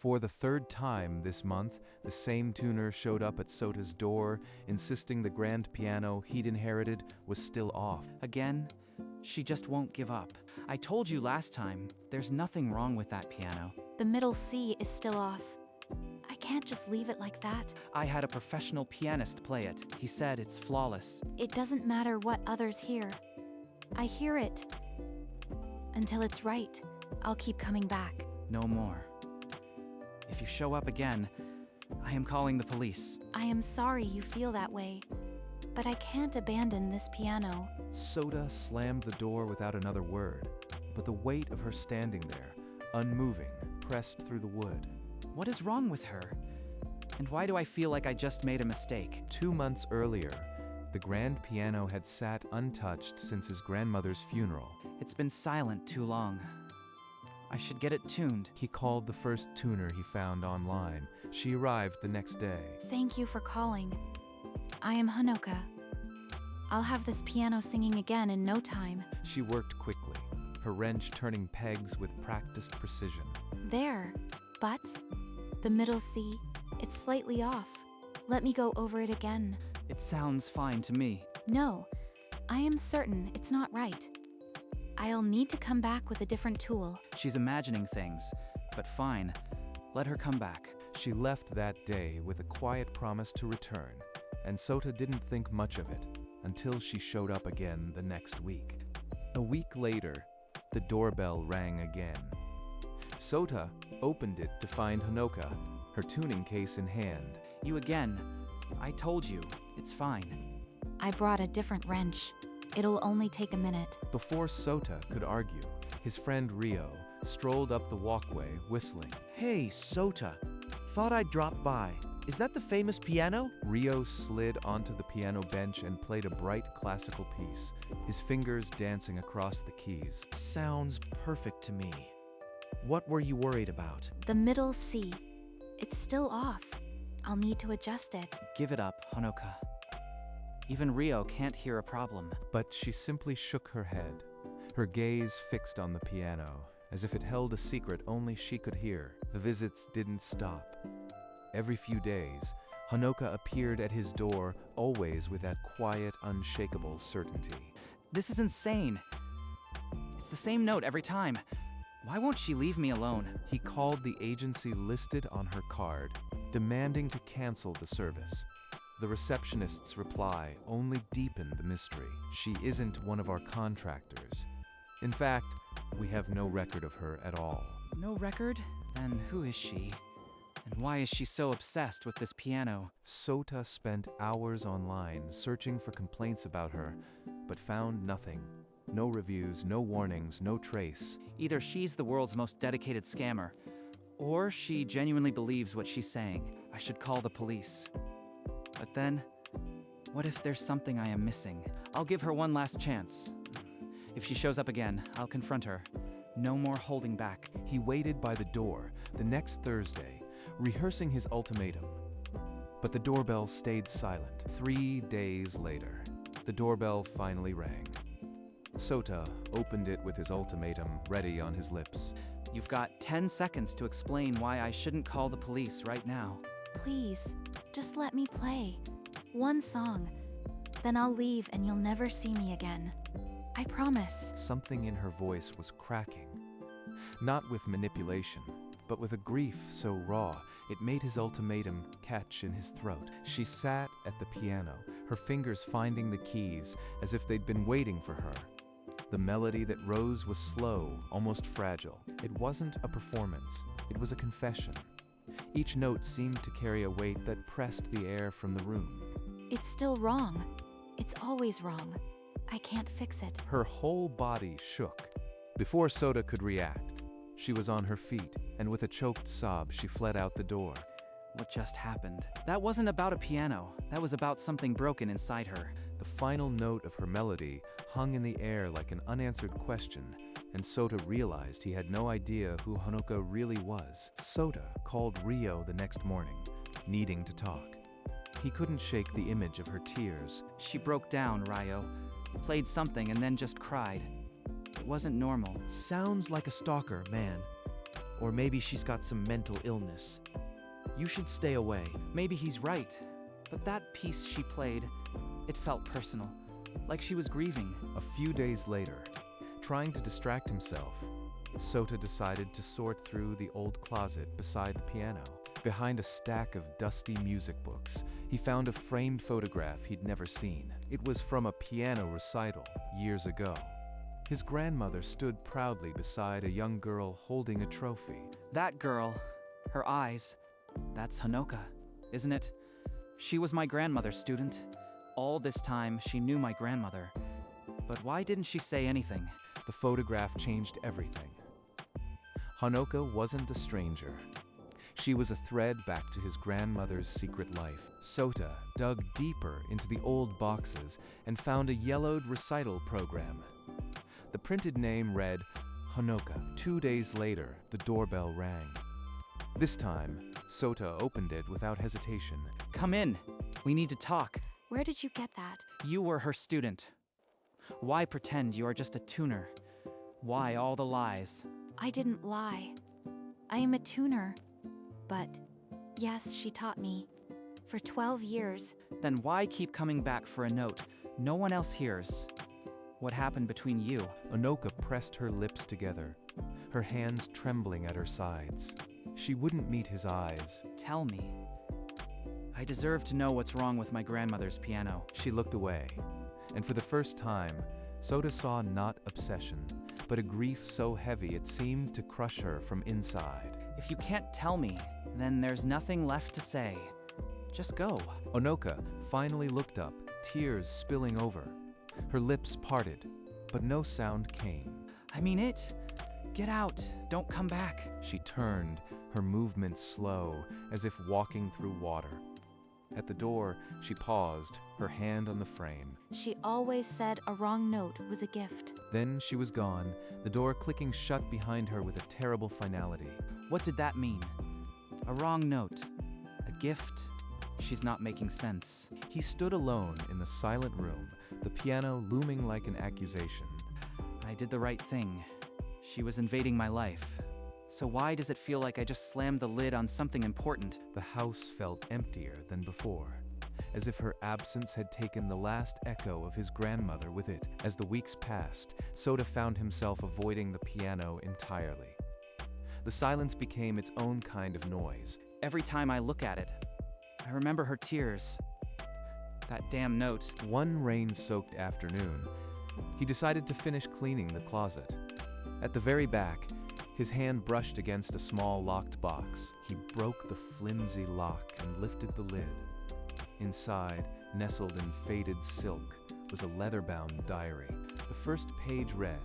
For the third time this month, the same tuner showed up at Sota's door, insisting the grand piano he'd inherited was still off. Again? She just won't give up. I told you last time, there's nothing wrong with that piano. The middle C is still off. I can't just leave it like that. I had a professional pianist play it. He said it's flawless. It doesn't matter what others hear. I hear it. Until it's right, I'll keep coming back. No more. If you show up again, I am calling the police. I am sorry you feel that way, but I can't abandon this piano. Sota slammed the door without another word, but the weight of her standing there, unmoving, pressed through the wood. What is wrong with her? And why do I feel like I just made a mistake? 2 months earlier, the grand piano had sat untouched since his grandmother's funeral. It's been silent too long. I should get it tuned. He called the first tuner he found online. She arrived the next day. Thank you for calling. I am Honoka. I'll have this piano singing again in no time. She worked quickly, her wrench turning pegs with practiced precision. There. But the middle C, it's slightly off. Let me go over it again. It sounds fine to me. No, I am certain it's not right. I'll need to come back with a different tool. She's imagining things, but fine. Let her come back. She left that day with a quiet promise to return, and Sota didn't think much of it until she showed up again the next week. A week later, the doorbell rang again. Sota opened it to find Honoka, her tuning case in hand. You again. I told you, it's fine. I brought a different wrench. It'll only take a minute. Before Sota could argue, his friend Rio strolled up the walkway, whistling. Hey, Sota. Thought I'd drop by. Is that the famous piano? Rio slid onto the piano bench and played a bright classical piece, his fingers dancing across the keys. Sounds perfect to me. What were you worried about? The middle C. It's still off. I'll need to adjust it. Give it up, Honoka. Even Rio can't hear a problem. But she simply shook her head, her gaze fixed on the piano, as if it held a secret only she could hear. The visits didn't stop. Every few days, Honoka appeared at his door, always with that quiet, unshakable certainty. This is insane. It's the same note every time. Why won't she leave me alone? He called the agency listed on her card, demanding to cancel the service. The receptionist's reply only deepened the mystery. She isn't one of our contractors. In fact, we have no record of her at all. No record? Then who is she? And why is she so obsessed with this piano? Sota spent hours online searching for complaints about her, but found nothing. No reviews, no warnings, no trace. Either she's the world's most dedicated scammer, or she genuinely believes what she's saying. I should call the police. But then, what if there's something I am missing? I'll give her one last chance. If she shows up again, I'll confront her. No more holding back. He waited by the door the next Thursday, rehearsing his ultimatum. But the doorbell stayed silent. 3 days later, the doorbell finally rang. Sota opened it with his ultimatum ready on his lips. You've got 10 seconds to explain why I shouldn't call the police right now. Please, just let me play. One song. Then I'll leave and you'll never see me again. I promise. Something in her voice was cracking. Not with manipulation, but with a grief so raw, it made his ultimatum catch in his throat. She sat at the piano, her fingers finding the keys as if they'd been waiting for her. The melody that rose was slow, almost fragile. It wasn't a performance, it was a confession. Each note seemed to carry a weight that pressed the air from the room. It's still wrong. It's always wrong. I can't fix it. Her whole body shook. Before Sota could react, she was on her feet, and with a choked sob, she fled out the door. What just happened? That wasn't about a piano. That was about something broken inside her. The final note of her melody hung in the air like an unanswered question, and Sota realized he had no idea who Honoka really was. Sota called Rio the next morning, needing to talk. He couldn't shake the image of her tears. She broke down, Rio. Played something and then just cried. It wasn't normal. Sounds like a stalker, man. Or maybe she's got some mental illness. You should stay away. Maybe he's right. But that piece she played, it felt personal. Like she was grieving. A few days later, trying to distract himself, Sota decided to sort through the old closet beside the piano. Behind a stack of dusty music books, he found a framed photograph he'd never seen. It was from a piano recital years ago. His grandmother stood proudly beside a young girl holding a trophy. That girl, her eyes, that's Honoka, isn't it? She was my grandmother's student. All this time, she knew my grandmother. But why didn't she say anything? The photograph changed everything. Honoka wasn't a stranger. She was a thread back to his grandmother's secret life. Sota dug deeper into the old boxes and found a yellowed recital program. The printed name read Honoka. 2 days later, the doorbell rang. This time, Sota opened it without hesitation. Come in. We need to talk. Where did you get that? You were her student. Why pretend you are just a tuner? Why all the lies? I didn't lie. I am a tuner. But, yes, she taught me. For 12 years. Then why keep coming back for a note no one else hears? What happened between you? Honoka pressed her lips together, her hands trembling at her sides. She wouldn't meet his eyes. Tell me. I deserve to know what's wrong with my grandmother's piano. She looked away, and for the first time, Sota saw not obsession, but a grief so heavy it seemed to crush her from inside. If you can't tell me, then there's nothing left to say. Just go. Honoka finally looked up, tears spilling over. Her lips parted, but no sound came. I mean it. Get out. Don't come back. She turned, her movements slow, as if walking through water. At the door, she paused, her hand on the frame. She always said a wrong note was a gift. Then she was gone, the door clicking shut behind her with a terrible finality. What did that mean? A wrong note? A gift? She's not making sense. He stood alone in the silent room, the piano looming like an accusation. I did the right thing. She was invading my life. So why does it feel like I just slammed the lid on something important? The house felt emptier than before, as if her absence had taken the last echo of his grandmother with it. As the weeks passed, Sota found himself avoiding the piano entirely. The silence became its own kind of noise. Every time I look at it, I remember her tears. That damn note. One rain-soaked afternoon, he decided to finish cleaning the closet. At the very back, his hand brushed against a small locked box. He broke the flimsy lock and lifted the lid. Inside, nestled in faded silk, was a leather-bound diary. The first page read,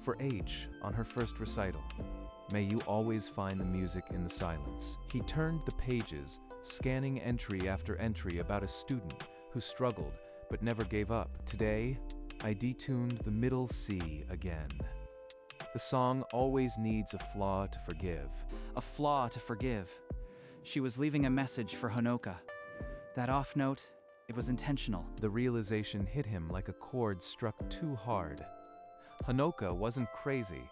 "For H, on her first recital, may you always find the music in the silence." He turned the pages, scanning entry after entry about a student who struggled but never gave up. "Today, I detuned the middle C again. The song always needs a flaw to forgive." A flaw to forgive. She was leaving a message for Honoka. That off note, it was intentional. The realization hit him like a chord struck too hard. Honoka wasn't crazy.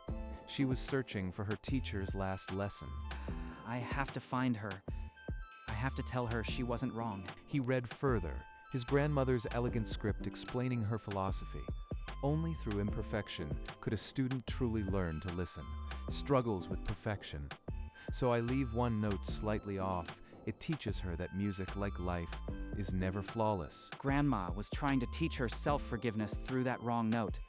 She was searching for her teacher's last lesson. I have to find her. I have to tell her she wasn't wrong. He read further, his grandmother's elegant script explaining her philosophy. Only through imperfection could a student truly learn to listen. Struggles with perfection. So I leave one note slightly off. It teaches her that music, like life, is never flawless. Grandma was trying to teach her self-forgiveness through that wrong note.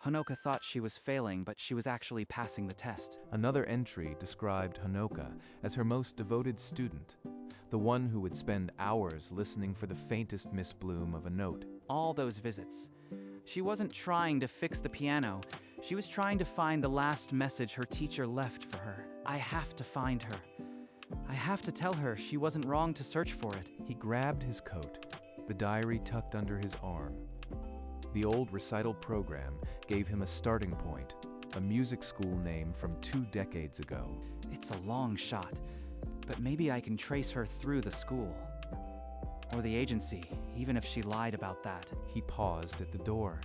Honoka thought she was failing, but she was actually passing the test. Another entry described Honoka as her most devoted student, the one who would spend hours listening for the faintest misbloom of a note. All those visits. She wasn't trying to fix the piano. She was trying to find the last message her teacher left for her. I have to find her. I have to tell her she wasn't wrong to search for it. He grabbed his coat, the diary tucked under his arm. The old recital program gave him a starting point, a music school name from 2 decades ago. It's a long shot, but maybe I can trace her through the school. Or the agency, even if she lied about that. He paused at the door,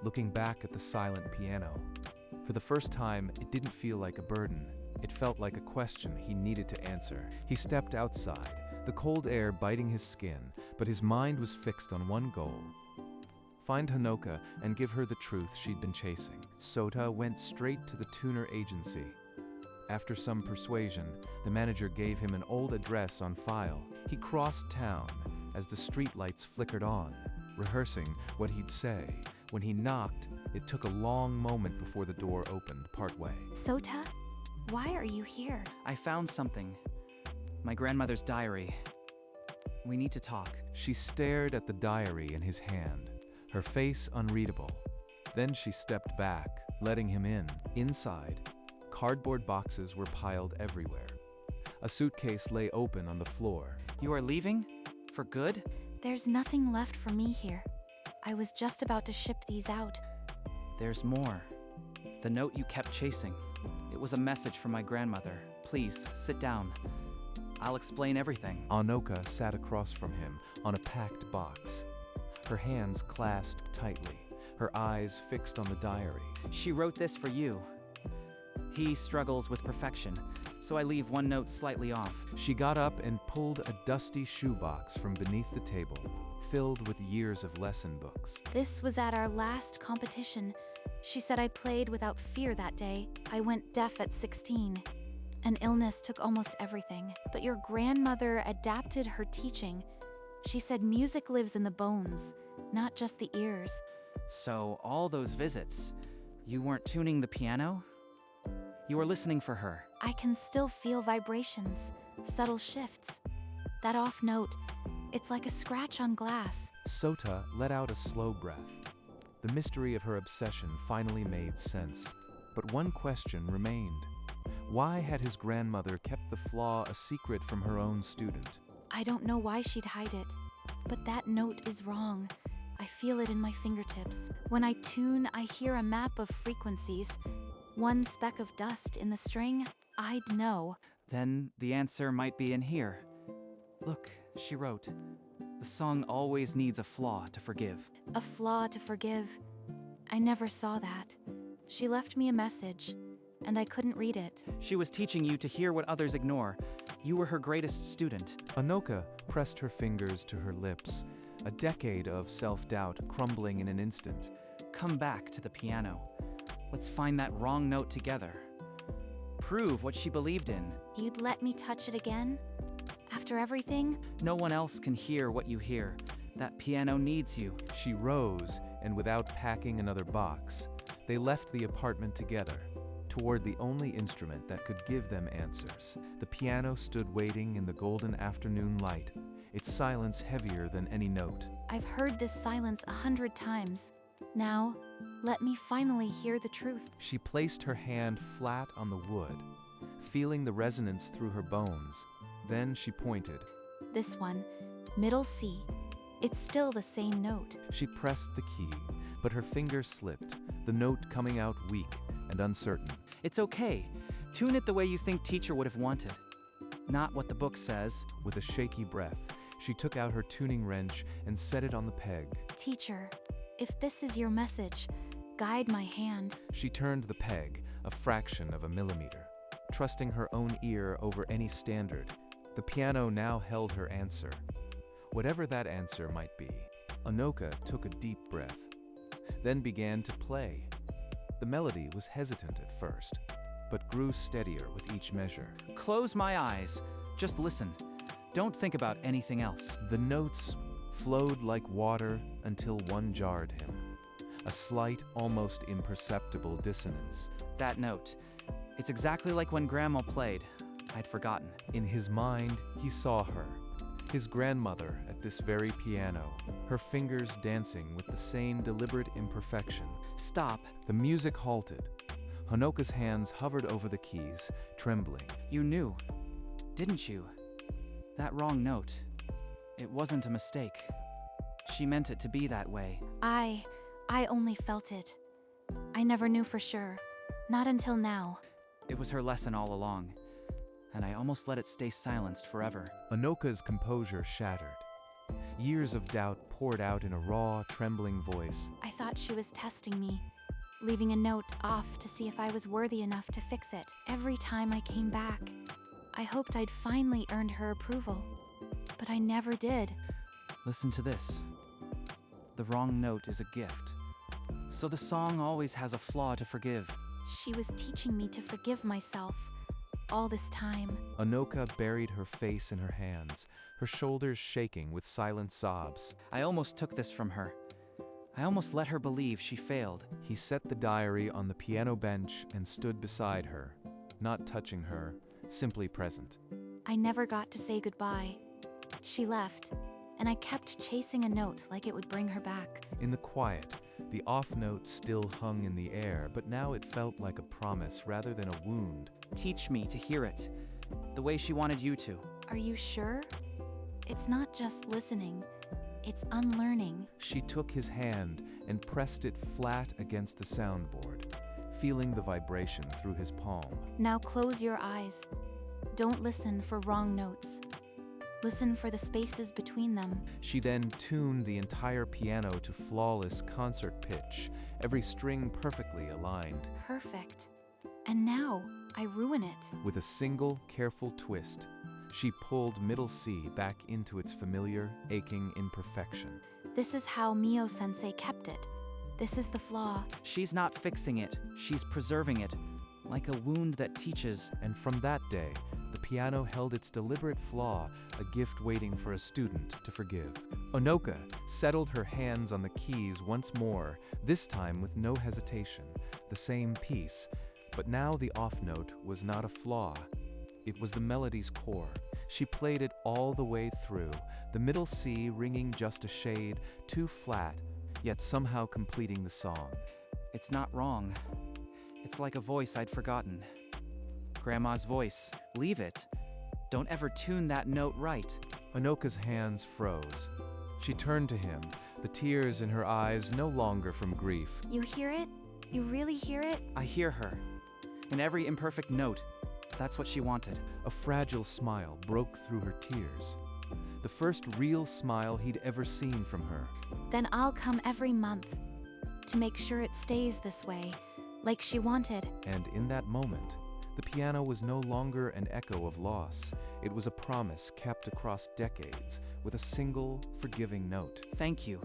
looking back at the silent piano. For the first time, it didn't feel like a burden. It felt like a question he needed to answer. He stepped outside, the cold air biting his skin, but his mind was fixed on one goal: find Hanoka and give her the truth she'd been chasing. Sota went straight to the tuner agency. After some persuasion, the manager gave him an old address on file. He crossed town as the streetlights flickered on, rehearsing what he'd say. When he knocked, it took a long moment before the door opened partway. Sota, why are you here? I found something. My grandmother's diary. We need to talk. She stared at the diary in his hand, her face unreadable. Then she stepped back, letting him in. Inside, cardboard boxes were piled everywhere. A suitcase lay open on the floor. You are leaving? For good? There's nothing left for me here. I was just about to ship these out. There's more. The note you kept chasing. It was a message from my grandmother. Please, sit down. I'll explain everything. Anoka sat across from him on a packed box, her hands clasped tightly, her eyes fixed on the diary. She wrote this for you. He struggles with perfection, so I leave one note slightly off. She got up and pulled a dusty shoebox from beneath the table, filled with years of lesson books. This was at our last competition. She said I played without fear that day. I went deaf at 16. An illness took almost everything, but your grandmother adapted her teaching. She said music lives in the bones, not just the ears. So, all those visits, you weren't tuning the piano? You were listening for her. I can still feel vibrations, subtle shifts. That off note, it's like a scratch on glass. Sota let out a slow breath. The mystery of her obsession finally made sense, but one question remained. Why had his grandmother kept the flaw a secret from her own student? I don't know why she'd hide it, but that note is wrong. I feel it in my fingertips. When I tune, I hear a map of frequencies. One speck of dust in the string, I'd know. Then the answer might be in here. Look, she wrote, the song always needs a flaw to forgive. A flaw to forgive. I never saw that. She left me a message, and I couldn't read it. She was teaching you to hear what others ignore. You were her greatest student. Anoka pressed her fingers to her lips, a decade of self-doubt crumbling in an instant. Come back to the piano. Let's find that wrong note together. Prove what she believed in. You'd let me touch it again? After everything? No one else can hear what you hear. That piano needs you. She rose, and without packing another box, they left the apartment together, toward the only instrument that could give them answers. The piano stood waiting in the golden afternoon light, its silence heavier than any note. I've heard this silence 100 times. Now, let me finally hear the truth. She placed her hand flat on the wood, feeling the resonance through her bones. Then she pointed. This one, middle C. It's still the same note. She pressed the key, but her fingers slipped, the note coming out weak and uncertain. It's okay. Tune it the way you think teacher would have wanted. Not what the book says. With a shaky breath, she took out her tuning wrench and set it on the peg. Teacher, if this is your message, guide my hand. She turned the peg a fraction of a millimeter, trusting her own ear over any standard. The piano now held her answer. Whatever that answer might be, Anoka took a deep breath, then began to play. The melody was hesitant at first, but grew steadier with each measure. Close my eyes. Just listen. Don't think about anything else. The notes flowed like water until one jarred him. A slight, almost imperceptible dissonance. That note. It's exactly like when Grandma played. I'd forgotten. In his mind, he saw her, his grandmother at this very piano, her fingers dancing with the same deliberate imperfection. Stop. The music halted. Hanoka's hands hovered over the keys, trembling. You knew, didn't you? That wrong note. It wasn't a mistake. She meant it to be that way. I only felt it. I never knew for sure. Not until now. It was her lesson all along, and I almost let it stay silenced forever. Anoka's composure shattered. Years of doubt poured out in a raw, trembling voice. I thought she was testing me. leaving a note off to see if I was worthy enough to fix it. Every time I came back, I hoped I'd finally earned her approval, but I never did. Listen to this. The wrong note is a gift. So the song always has a flaw to forgive. She was teaching me to forgive myself all this time. Anoka buried her face in her hands, her shoulders shaking with silent sobs. I almost took this from her. I almost let her believe she failed. He set the diary on the piano bench and stood beside her, not touching her, simply present. I never got to say goodbye. She left, and I kept chasing a note like it would bring her back. In the quiet, the off note still hung in the air, but now it felt like a promise rather than a wound. Teach me to hear it, the way she wanted you to. Are you sure? It's not just listening, it's unlearning. She took his hand and pressed it flat against the soundboard, feeling the vibration through his palm. Now close your eyes. Don't listen for wrong notes. Listen for the spaces between them. She then tuned the entire piano to flawless concert pitch, every string perfectly aligned. Perfect. And now, I ruin it. With a single, careful twist, she pulled middle C back into its familiar, aching imperfection. This is how Mio-sensei kept it. This is the flaw. She's not fixing it, she's preserving it, like a wound that teaches. And from that day, the piano held its deliberate flaw, a gift waiting for a student to forgive. Anoka settled her hands on the keys once more, this time with no hesitation, the same piece. But now the off note was not a flaw. It was the melody's core. She played it all the way through, the middle C ringing just a shade too flat, yet somehow completing the song. It's not wrong. It's like a voice I'd forgotten. Grandma's voice. Leave it. Don't ever tune that note right. Anoka's hands froze. She turned to him, the tears in her eyes no longer from grief. You hear it? You really hear it? I hear her. In every imperfect note, that's what she wanted. A fragile smile broke through her tears. The first real smile he'd ever seen from her. Then I'll come every month to make sure it stays this way, like she wanted. And in that moment, the piano was no longer an echo of loss. It was a promise kept across decades with a single, forgiving note. Thank you.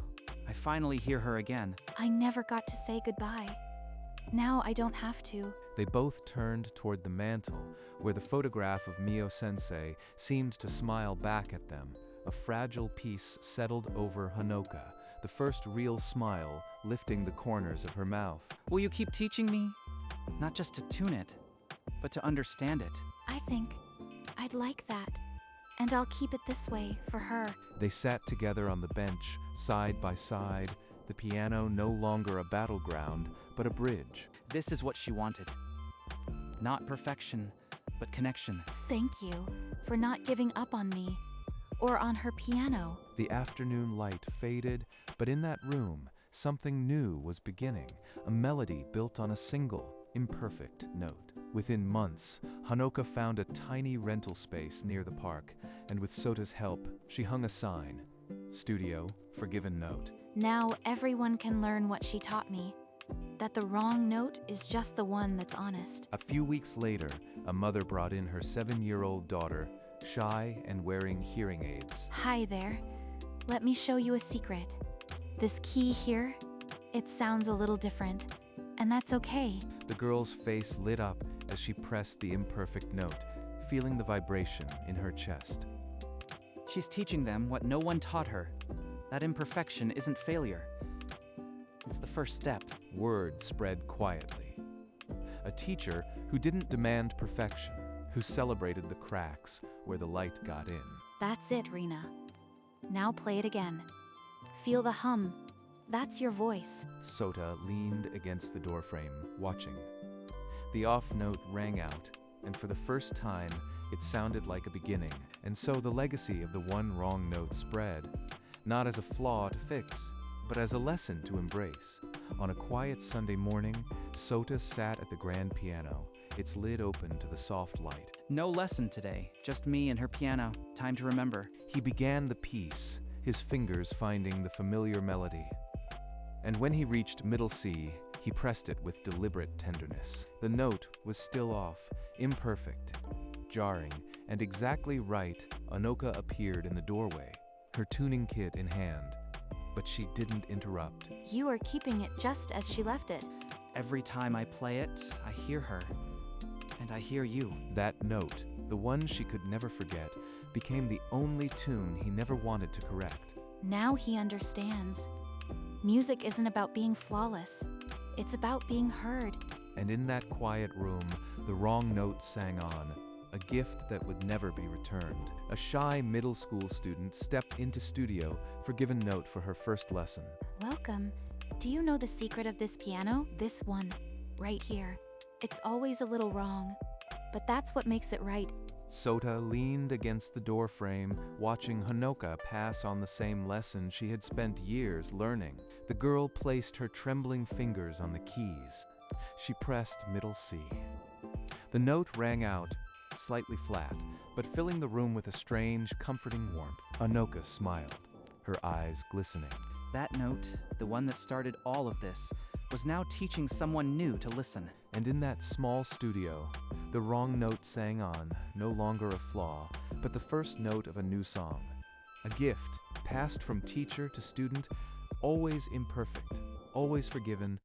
I finally hear her again. I never got to say goodbye. Now I don't have to. They both turned toward the mantel, where the photograph of Mio-sensei seemed to smile back at them. A fragile peace settled over Hanoka, the first real smile lifting the corners of her mouth. Will you keep teaching me? Not just to tune it, but to understand it. I think I'd like that. And I'll keep it this way for her. They sat together on the bench, side by side, the piano no longer a battleground, but a bridge. This is what she wanted. Not perfection, but connection. Thank you for not giving up on me or on her piano. The afternoon light faded, but in that room, something new was beginning, a melody built on a single, imperfect note. Within months, Hanoka found a tiny rental space near the park, and with Sota's help, she hung a sign, Studio, Forgiven Note. Now everyone can learn what she taught me, that the wrong note is just the one that's honest. A few weeks later, a mother brought in her 7-year-old daughter, shy and wearing hearing aids. Hi there. Let me show you a secret. This key here, it sounds a little different, and that's okay. The girl's face lit up as she pressed the imperfect note, feeling the vibration in her chest. She's teaching them what no one taught her. That imperfection isn't failure. It's the first step. Word spread quietly. A teacher who didn't demand perfection, who celebrated the cracks where the light got in. That's it, Rena. Now play it again. Feel the hum. That's your voice. Sota leaned against the doorframe, watching. The off note rang out, and for the first time, it sounded like a beginning. And so the legacy of the one wrong note spread, not as a flaw to fix, but as a lesson to embrace. On a quiet Sunday morning, Sota sat at the grand piano, its lid open to the soft light. No lesson today, just me and her piano. Time to remember. He began the piece, his fingers finding the familiar melody. And when he reached middle C, He pressed it with deliberate tenderness. The note was still off, imperfect, jarring, and exactly right. Anoka appeared in the doorway, her tuning kit in hand. But she didn't interrupt. You are keeping it just as she left it. Every time I play it, I hear her. And I hear you. That note, the one she could never forget, became the only tune he never wanted to correct. Now he understands. Music isn't about being flawless. It's about being heard. And in that quiet room, the wrong note sang on, a gift that would never be returned. A shy middle school student stepped into studio, forgiven note for her first lesson. Welcome. Do you know the secret of this piano? This one, right here. It's always a little wrong, but that's what makes it right. Sota leaned against the doorframe, watching Hanoka pass on the same lesson she had spent years learning. The girl placed her trembling fingers on the keys. She pressed middle C. The note rang out, slightly flat, but filling the room with a strange, comforting warmth. Anoka smiled, her eyes glistening. That note, the one that started all of this, was now teaching someone new to listen. And in that small studio, the wrong note sang on, no longer a flaw, but the first note of a new song. A gift, passed from teacher to student, always imperfect, always forgiven,